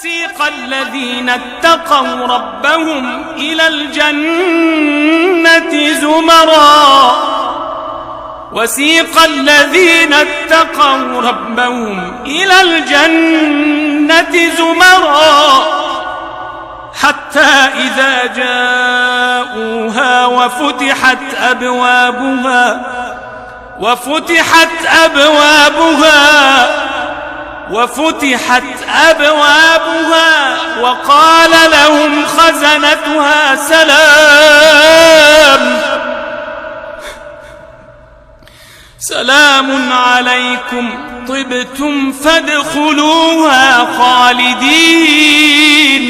وسيق الذين اتقوا ربهم إلى الجنة زمرا وسيق الذين اتقوا ربهم إلى الجنة زمرا حتى إذا جاءوها وفتحت أبوابها وقال لهم خزنتها سلام عليكم طبتم فادخلوها خالدين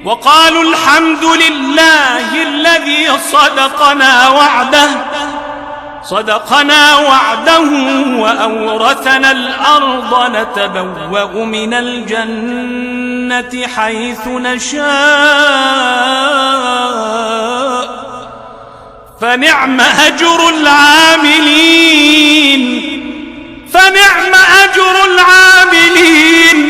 وقالوا الحمد لله الذي صدقنا وعده وأورثنا الأرض نتبوأ من الجنة حيث نشاء فنعم أجر العاملين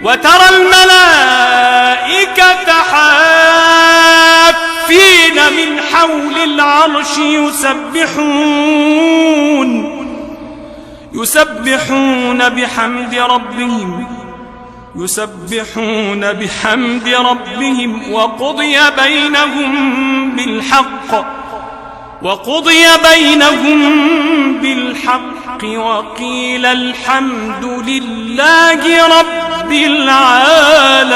وترى الملائكة حافين من حول العرش يسبحون بحمد ربهم وقضي بينهم بالحق وقيل الحمد لله رب العالمين.